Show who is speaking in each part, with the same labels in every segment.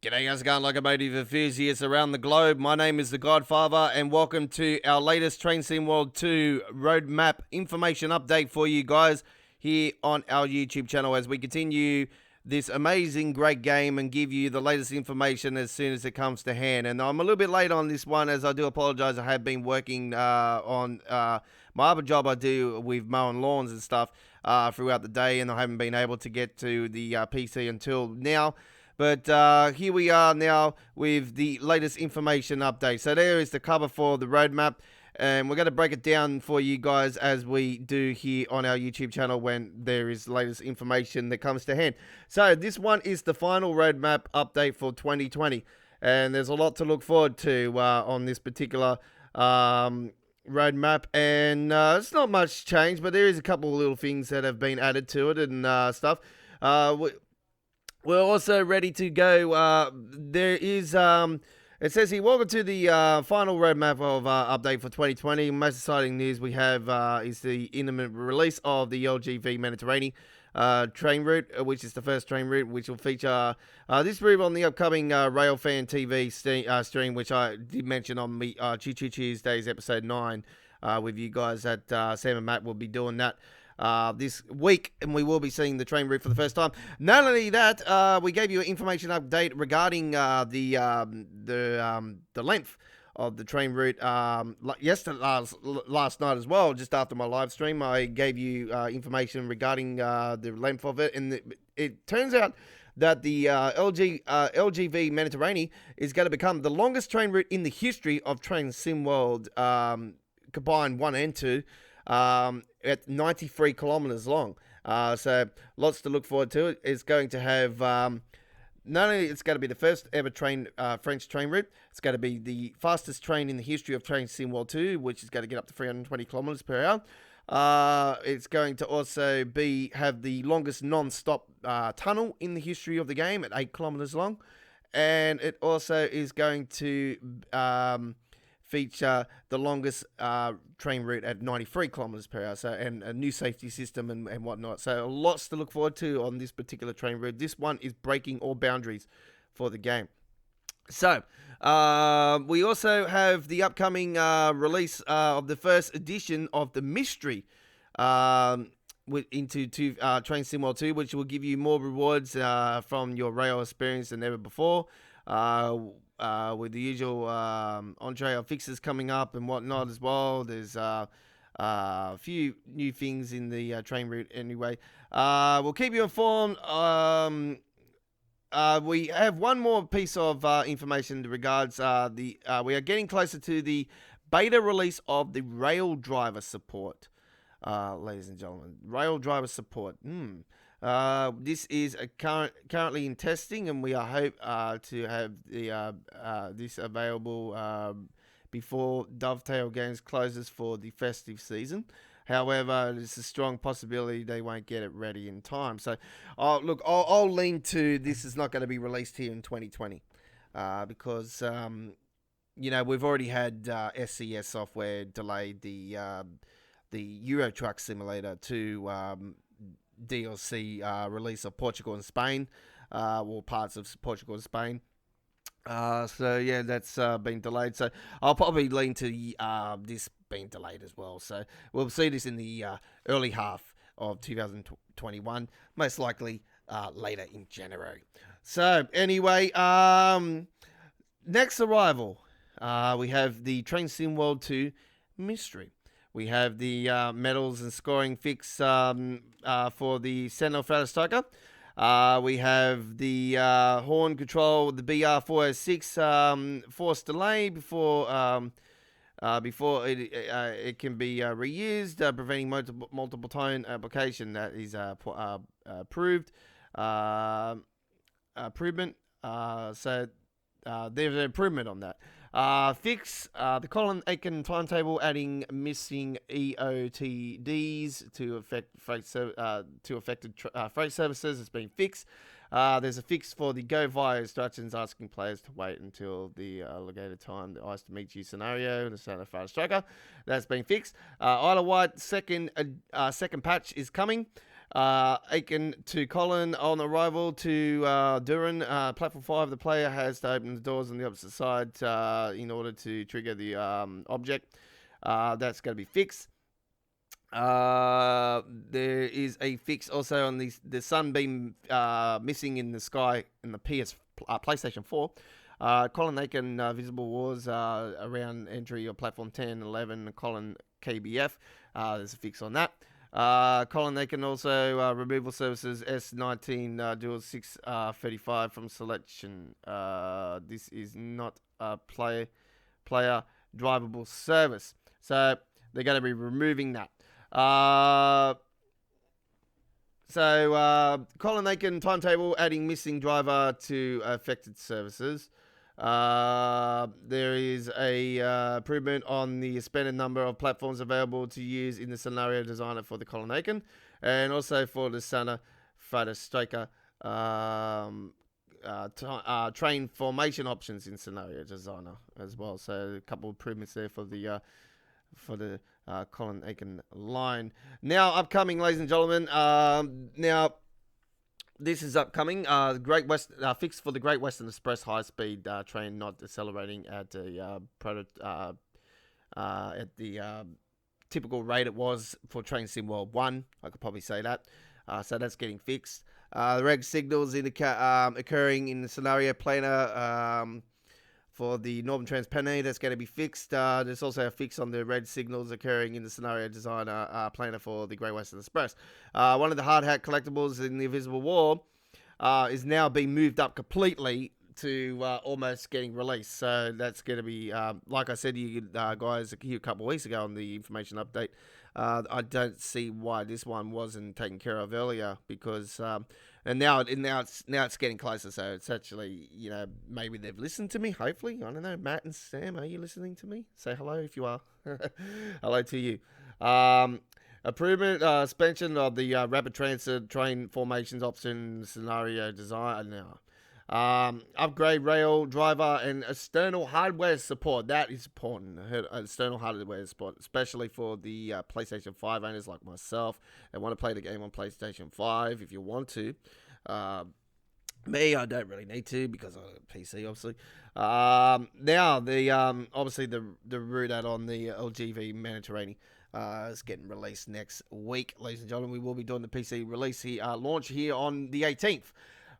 Speaker 1: G'day, how's it going, locomotive enthusiasts around the globe? My name is The Godfather, and welcome to our latest Train Sim World 2 roadmap information update for you guys here on our YouTube channel as we continue this amazing, great game and give you the latest information as soon as it comes to hand. And I'm a little bit late on this one, as I do apologize. I have been working on my other job I do with mowing lawns and stuff throughout the day, and I haven't been able to get to the PC until now. But here we are now with the latest information update. So there is the cover for the roadmap, and we're going to break it down for you guys as we do here on our YouTube channel when there is latest information that comes to hand. So this one is the final roadmap update for 2020, and there's a lot to look forward to on this particular roadmap, and it's not much change, but there is a couple of little things that have been added to it and stuff. We're also ready to go. There is, it says here, welcome to the final roadmap of update for 2020. Most exciting news we have is the imminent release of the LGV Mediterranean train route, which is the first train route, which will feature this route on the upcoming Railfan TV stream, which I did mention on me Choo Choo Tuesdays episode 9 with you guys. That Sam and Matt will be doing that this week, and we will be seeing the train route for the first time. Not only that, we gave you an information update regarding the length of the train route last night as well. Just after my live stream, I gave you information regarding the length of it, and it turns out that the LGV Mediterranean is going to become the longest train route in the history of Train Sim World, combined 1 and 2. At 93 kilometers long. So lots to look forward to. It's going to have, not only it's going to be the first ever French train route, it's going to be the fastest train in the history of Train Sim World 2, which is going to get up to 320 kilometers per hour. It's going to also have the longest non-stop tunnel in the history of the game at 8 kilometers long. And it also is going to feature the longest train route at 93 kilometers per hour, so, and a new safety system and whatnot. So lots to look forward to on this particular train route. This one is breaking all boundaries for the game. So we also have the upcoming release of the first edition of the mystery into Train Sim World 2, which will give you more rewards from your rail experience than ever before. With the usual on-trail fixes coming up and whatnot as well. There's a few new things in the train route anyway. We'll keep you informed. We have one more piece of information in regards we are getting closer to the beta release of the rail driver support, ladies and gentlemen. Rail driver support. This is currently in testing, and we hope to have this available before Dovetail Games closes for the festive season. However, there's a strong possibility they won't get it ready in time. So, look, I'll lean to this is not going to be released here in 2020 because, we've already had SCS software delayed the Euro Truck Simulator to DLC release of Portugal and Spain, or parts of Portugal and Spain. So yeah, that's been delayed. So I'll probably lean to this being delayed as well. So we'll see this in the early half of 2021, most likely later in January. So anyway, next arrival, we have the Train Sim World 2 Mystery. We have the medals and scoring fix for the Sentinel Frater Striker. We have the horn control, the BR406 force delay before it can be reused, preventing multiple tone application. That is approved. Improvement. So there's an improvement on that. Fix the Colin Aiken timetable, adding missing EOTDs to affected freight services has been fixed. There's a fix for the go via instructions, asking players to wait until the allocated time the ice to meet you scenario in the Santa Fe Striker. That's been fixed. Isla White second patch is coming. Aiken to Colin on arrival to Duran. Platform 5, the player has to open the doors on the opposite side in order to trigger the object. That's going to be fixed. There is a fix also on the sunbeam missing in the sky in the PlayStation 4. Colin Aiken visible wars around entry of platform 10, 11, Colin KBF. There's a fix on that. Colin Aiken also removal services S19 dual 635 from selection. This is not a player drivable service, so they're going to be removing that. Colin Aiken timetable adding missing driver to affected services. There is a improvement on the expanded number of platforms available to use in the scenario designer for the Colin Aiken, and also for the Sana Fighter Striker train formation options in scenario designer as well. So a couple of improvements there for the Colin Aiken line. Now upcoming, ladies and gentlemen. Now this is upcoming. Great West fix for the Great Western Express high-speed train not accelerating at the typical rate it was for Train Sim World 1. I could probably say that. So that's getting fixed. The reg signals occurring in the scenario planner for the Northern Transpennine, that's going to be fixed. There's also a fix on the red signals occurring in the scenario designer planner for the Great Western Express. One of the hard hat collectibles in the Invisible War is now being moved up completely to almost getting released. So that's going to be, like I said to you guys a couple of weeks ago on the information update, I don't see why this one wasn't taken care of earlier, because and now it's getting closer. So it's actually, maybe they've listened to me. Hopefully, I don't know. Matt and Sam, are you listening to me? Say hello if you are. Hello to you. Improvement, suspension of the rapid transit train formations option scenario design now. Upgrade rail driver and external hardware support. That is important. External hardware support, especially for the PlayStation 5 owners like myself that want to play the game on PlayStation 5 if you want to. Me, I don't really need to because I have a PC, obviously. Now, obviously the route out on the LGV Mediterranean is getting released next week, ladies and gentlemen. We will be doing the PC release here, launch here on the 18th.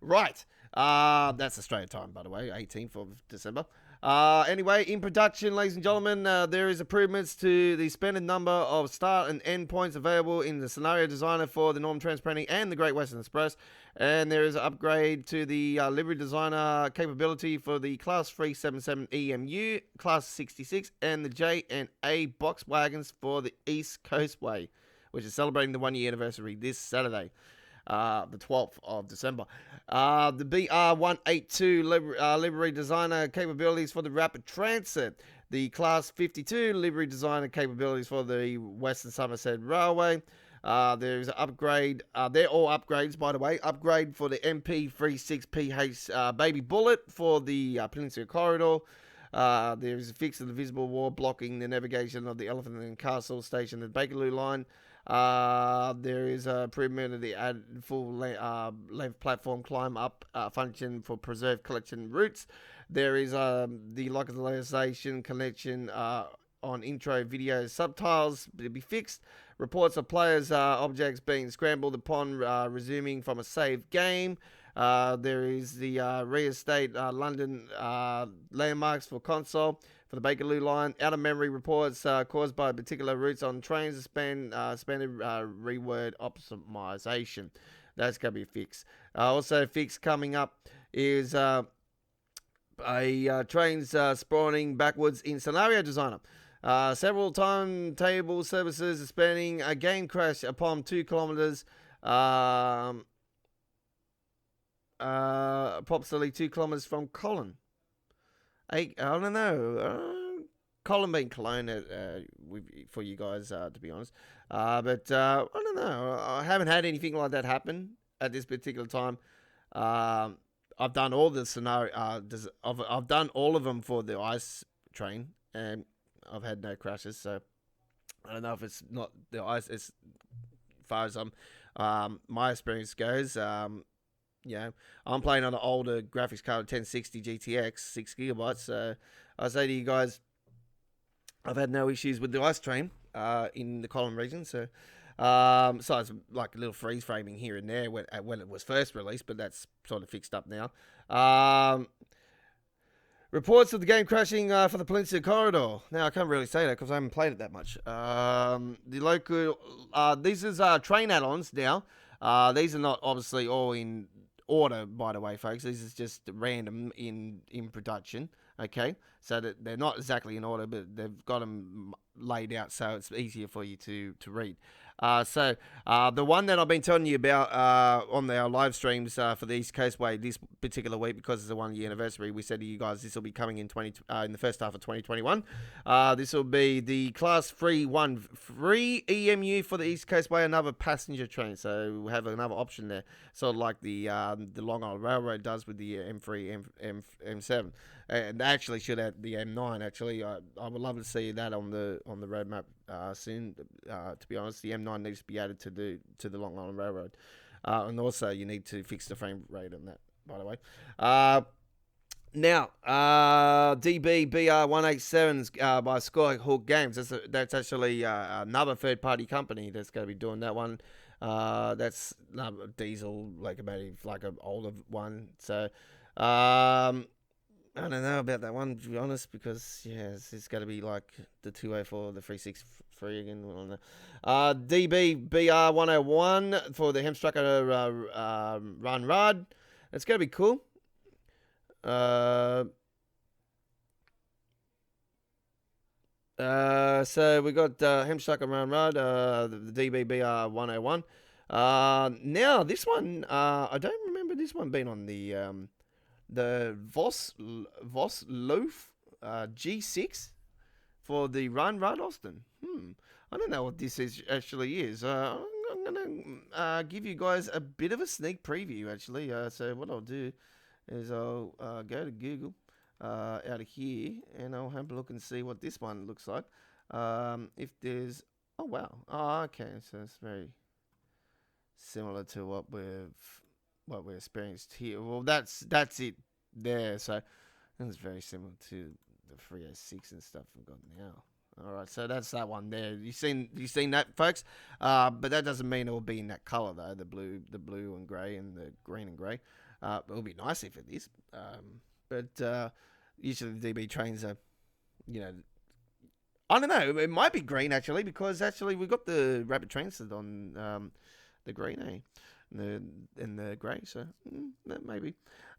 Speaker 1: Right. That's Australian time, by the way, 18th of December. Anyway, in production, ladies and gentlemen, there is improvements to the expanded number of start and end points available in the scenario designer for the Northern Transpennine and the Great Western Express. And there is an upgrade to the livery designer capability for the Class 377 EMU, Class 66, and the J and A box wagons for the East Coastway, which is celebrating the 1-year anniversary this Saturday. The 12th of December. The BR182 livery designer capabilities for the Rapid Transit. The Class 52 livery designer capabilities for the Western Somerset Railway. There's an upgrade. They're all upgrades, by the way. Upgrade for the MP36PH Baby Bullet for the Peninsula Corridor. There's a fix of the visible wall blocking the navigation of the Elephant and Castle Station and Bakerloo line. There is a improvement of the full length platform climb up function for preserved collection routes. There is the localization connection on intro video subtitles to be fixed. Reports of players' objects being scrambled upon resuming from a saved game. There is the reinstate London landmarks for console. For the Bakerloo line, out-of-memory reports caused by particular routes on trains, expanded reword optimization. That's going to be fixed. Also fixed coming up is trains spawning backwards in scenario designer. Several timetable services expanding a game crash upon 2 kilometers. Approximately 2 kilometers from Colin. I don't know. Colin being Cologne for you guys, to be honest. But I don't know. I haven't had anything like that happen at this particular time. I've done all the scenario. I've done all of them for the ice train, and I've had no crashes. So I don't know if it's not the ice. As far as my experience goes. I'm playing on an older graphics card, 1060 GTX, 6 GB. So I say to you guys, I've had no issues with the ice train in the column region. So, besides like a little freeze framing here and there when it was first released, but that's sort of fixed up now. Reports of the game crashing for the Peninsula Corridor. Now, I can't really say that because I haven't played it that much. The local... these is train add-ons now. These are not obviously all in order, by the way, folks. This is just random in production, okay? So that they're not exactly in order, but they've got them laid out so it's easier for you to read. The one that I've been telling you about on our live streams for the East Coast Way this particular week, because it's the 1 year anniversary, we said to you guys this will be coming in the first half of 2021. This will be the Class 3-1 free EMU for the East Coast Way, another passenger train. So we have another option there, sort of like the Long Island Railroad does with the M3, M7. And they actually should have the M9. Actually, I would love to see that on the roadmap soon. To be honest, the M9 needs to be added to the Long Island Railroad, and also you need to fix the frame rate on that. By the way, now DB BR187s by Skyhook Games. That's actually another third party company that's going to be doing that one. That's another diesel locomotive, like an older one. So. I don't know about that one, to be honest, because, it's got to be like the 204, the 363 again. DB BR101 for the Hemstrucker Run Rod. It's going to be cool. So we got Hemstrucker Run Rod, the DB BR101. Now, this one, I don't remember this one being on the Vosloaf G6 for the Run Austin. I don't know what this actually is. I'm going to give you guys a bit of a sneak preview, actually. So what I'll do is I'll go to Google out of here, and I'll have a look and see what this one looks like. If there's... Oh, wow. Oh, okay. So it's very similar to what we experienced here. Well, that's it there. So it's very similar to the 306 and stuff we've got now. All right, so that's that one there. You seen that, folks? But that doesn't mean it will be in that color though. The blue and gray and the green and gray. It'll be nice if it is. But usually the DB trains are, I don't know. It might be green actually, because actually we got the rapid transit on the green, and the grey, so maybe.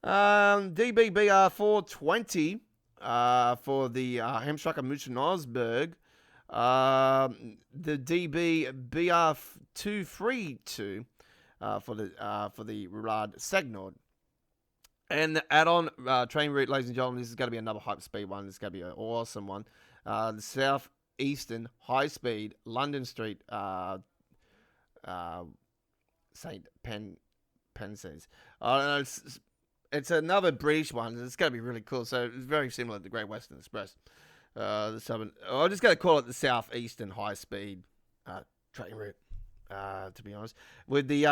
Speaker 1: DBBR420 for the Hemstrucker Muchenaugsburg. The DBBR232 for the Rad Sagnord. And the add-on train route, ladies and gentlemen, this is going to be another hyperspeed one. This is going to be an awesome one. The Southeastern High Speed London Street St. Penzance. It's another British one. It's going to be really cool. So it's very similar to the Great Western Express. I'm just going to call it the Southeastern High Speed train route. To be honest, with the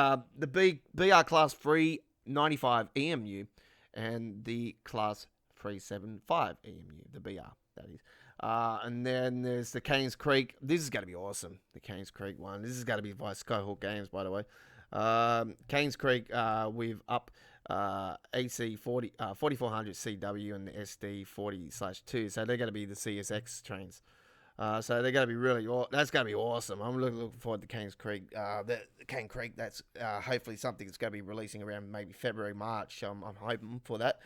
Speaker 1: BR Class 395 EMU and the Class 375 EMU, the BR that is. And then there's the Keynes Creek. This is going to be awesome. The Keynes Creek one. This is going to be by Skyhook Games, by the way. Keynes Creek with up AC 4400 CW and the SD 40/2. So they're going to be the CSX trains. So they're going to be that's going to be awesome. I'm looking forward to Keynes Creek. The Keynes Creek, that's hopefully something that's going to be releasing around maybe February, March. I'm hoping for that.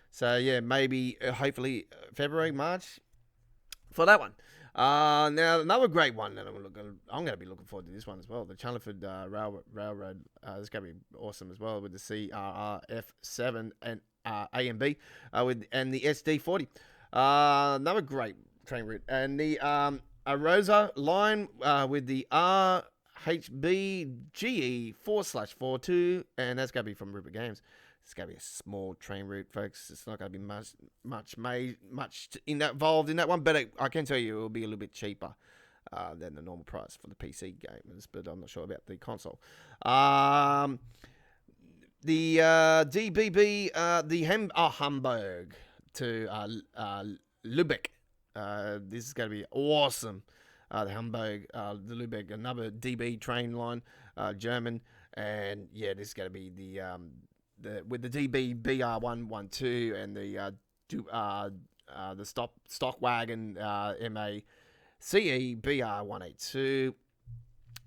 Speaker 1: So yeah, maybe hopefully February, March for that one. Now another great one that I'm going to be looking forward to this one as well. The Chelmsford Railroad is going to be awesome as well with the CRRF7 and A and B and the SD40. Another great train route, and the Arosa line with the RHBGE 4/42, and that's going to be from Rupert Games. It's going to be a small train route, folks. It's not going to be much involved in that one, but I can tell you it will be a little bit cheaper than the normal price for the PC gamers, but I'm not sure about the console. The DBB, the Hamburg to Lübeck. This is going to be awesome. The Hamburg, the Lübeck, another DB train line, German, and yeah, this is going to be the with the DB BR112 and the Stockwagon MA CE BR182.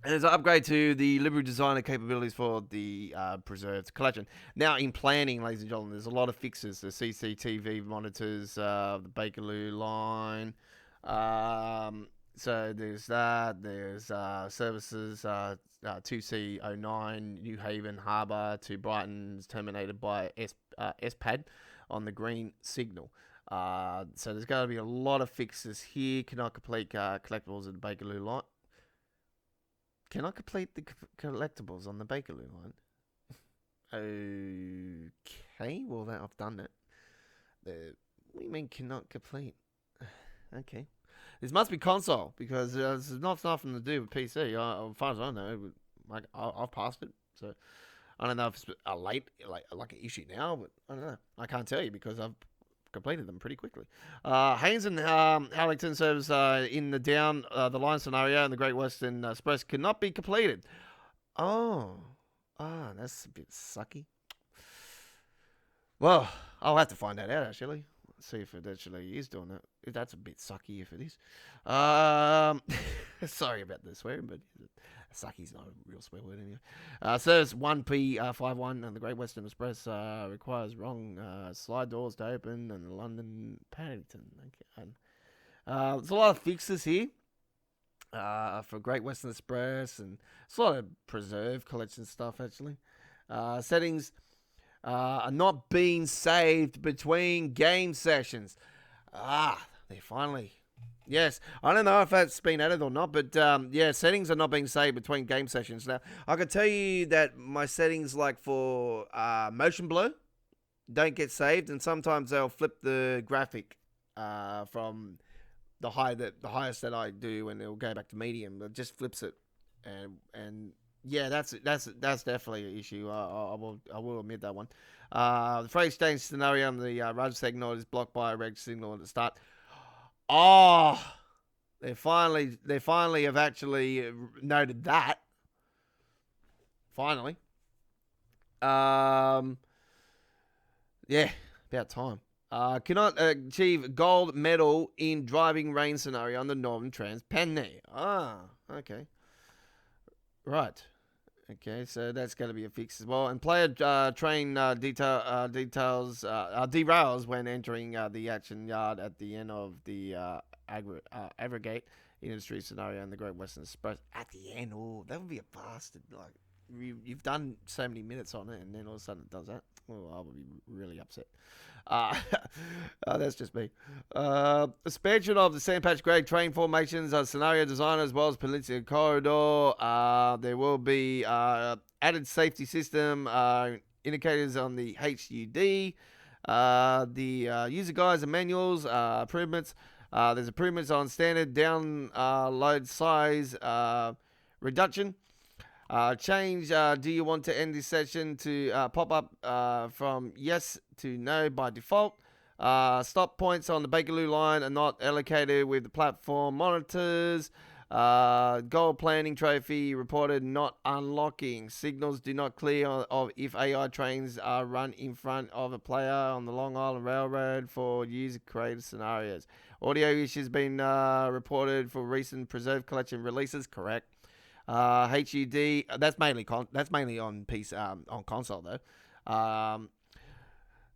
Speaker 1: And there's an upgrade to the Livery Designer capabilities for the preserved collection. Now, in planning, ladies and gentlemen, there's a lot of fixes. The CCTV monitors, the Bakerloo line. So there's that. There's services 2C09, New Haven Harbour to Brighton is terminated by SPAD on the green signal. So there's going to be a lot of fixes here. Cannot complete collectibles at the Bakerloo line. Can I complete the collectibles on the Bakerloo line? Okay, well, I've done it. What do you mean cannot complete? Okay. This must be console, because there's nothing to do with PC. As far as I know, I've passed it. So I don't know if it's a late, like an issue now, but I don't know. I can't tell you because I've completed them pretty quickly. Haynes and Harlington serves in the down the line scenario and the Great Western Express cannot be completed. That's a bit sucky. Well, I'll have to find that out actually. See if it actually is doing that. That's a bit sucky if it is. Sorry about the swearing, but sucky's not a real swear word anyway. Service 1P51 and the Great Western Express requires wrong slide doors to open and the London Paddington. Okay. There's a lot of fixes here for Great Western Express, and it's a lot of preserved collection stuff actually. Settings are not being saved between game sessions. They finally. Yes, I don't know if that's been added or not, but yeah, settings are not being saved between game sessions. Now, I can tell you that my settings, like for motion blur, don't get saved, and sometimes they'll flip the graphic from the highest that I do, and it'll go back to medium. It just flips it, and yeah, that's definitely an issue. I will admit that one. The frame exchange scenario on the RUD signal is blocked by a reg signal at the start. Oh, they finally have actually noted that. Finally. Yeah, about time. Cannot achieve gold medal in driving rain scenario on the Northern Trans Pennine. Okay. Right. Okay, so that's going to be a fix as well. And player train details derails when entering the action yard at the end of the aggregate industry scenario in the Great Western Express. At the end, that would be a bastard. Like, you've done so many minutes on it, and then all of a sudden it does that. Oh, I would be really upset. That's just me. Expansion of the Sandpatch Grade train formations, scenario design, as well as Peninsula Corridor. There will be added safety system indicators on the HUD. The user guides and manuals, improvements. There's improvements on standard download size reduction. Change, do you want to end this session to pop up from yes to no by default. Stop points on the Bakerloo line are not allocated with the platform monitors. Goal planning trophy reported not unlocking. Signals do not clear of if AI trains are run in front of a player on the Long Island Railroad for user-created scenarios. Audio issues been reported for recent preserved collection releases. Correct. HUD, that's mainly on piece on console though.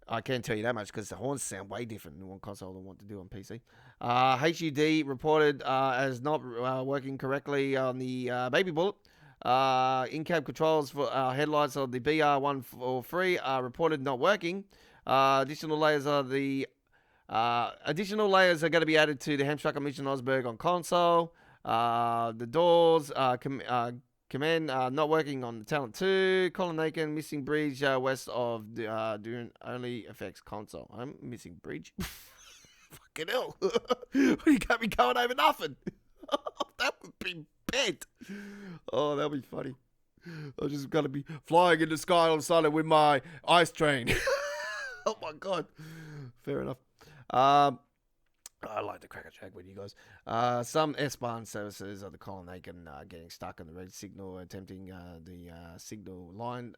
Speaker 1: I can't tell you that much because the horns sound way different on console than what to do on PC. HUD reported as not working correctly on the Baby Bullet. In-cab controls for headlights of the BR143 are reported not working. Additional layers are going to be added to the Hamstruck and Mission Osberg on console. The doors command not working on the Talent 2. Colin Aiken missing bridge west of the doing only affects console. I'm missing bridge. Fucking hell. You got me going over nothing. That would be bent. Oh, that'll be funny. I'm just gonna be flying in the sky all of a sudden with my ice train. Oh my god. Fair enough. I like to crack a track with you guys. Some S-Bahn services of the Colin Aiken getting stuck in the red signal, attempting the signal line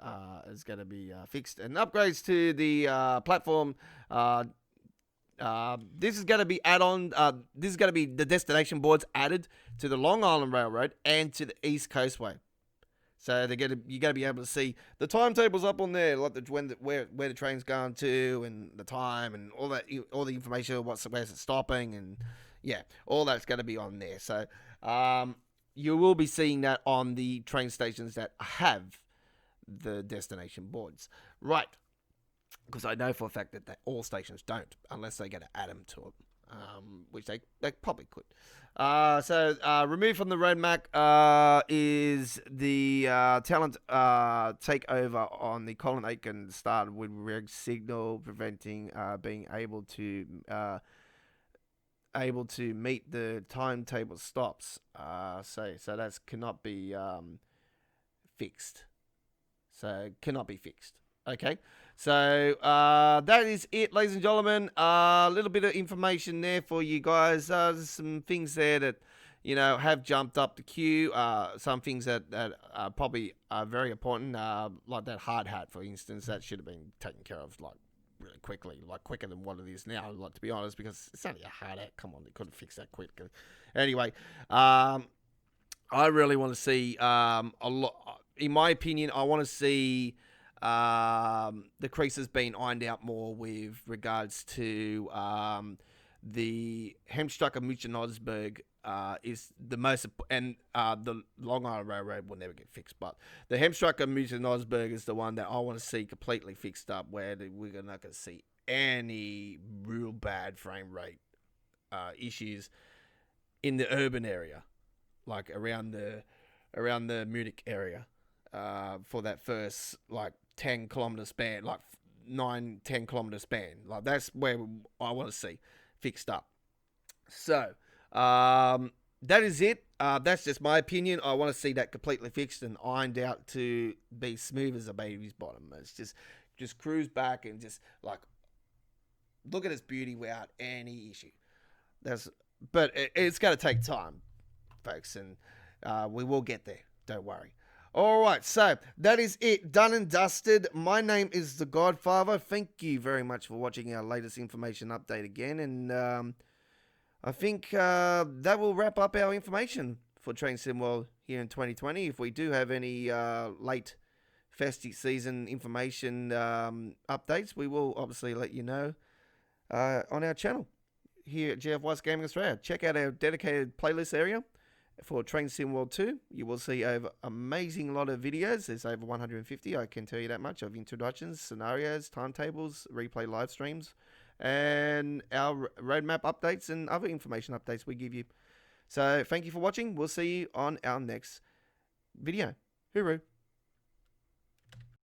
Speaker 1: is going to be fixed. And upgrades to the platform. This is going to be this is going to be the destination boards added to the Long Island Railroad and to the East Coastway. So you're going to be able to see the timetables up on there, like where the train's going to, and the time, and all the information, where's it stopping, and yeah, all that's going to be on there. So you will be seeing that on the train stations that have the destination boards, right? Because I know for a fact that all stations don't, unless they get to add them to it. Which they probably could. Removed from the roadmap is the talent takeover on the Colin Aiken started with red signal, preventing being able to meet the timetable stops. So that cannot be fixed. So cannot be fixed. Okay, so that is it, ladies and gentlemen. A little bit of information there for you guys. There's some things there that, have jumped up the queue. Some things that are probably very important, like that hard hat, for instance. That should have been taken care of, like, really quickly, like quicker than what it is now, like, to be honest, because it's only a hard hat. Come on, they couldn't fix that quick. Anyway, I really want to see a lot. In my opinion, I want to see the creases being ironed out more with regards to the Hemstrucker Muchen-Osberg is the most, and the Long Island Railroad will never get fixed, but the Hemstrucker Muchen-Osberg is the one that I want to see completely fixed up, where we're not going to see any real bad frame rate issues in the urban area, like around the Munich area, for that first, like, 10-kilometer span, like 9-10 kilometer span. Like, that's where I want to see fixed up. So that is it. That's just my opinion. I want to see that completely fixed and ironed out to be smooth as a baby's bottom. It's just cruise back and just, like, look at its beauty without any issue. But it's going to take time, folks, and we will get there. Don't worry. All right, so that is it, done and dusted. My name is The Godfather. Thank you very much for watching our latest information update again, and I think that will wrap up our information for Train Sim World here in 2020. If we do have any late festive season information updates, we will obviously let you know on our channel here at GF Weiss Gaming Australia. Check out our dedicated playlist area for Train Sim World 2. You will see over amazing lot of videos. There's over 150, I can tell you that much, of introductions, scenarios, timetables, replay live streams, and our roadmap updates and other information updates we give you. So thank you for watching. We'll see you on our next video. Hooroo.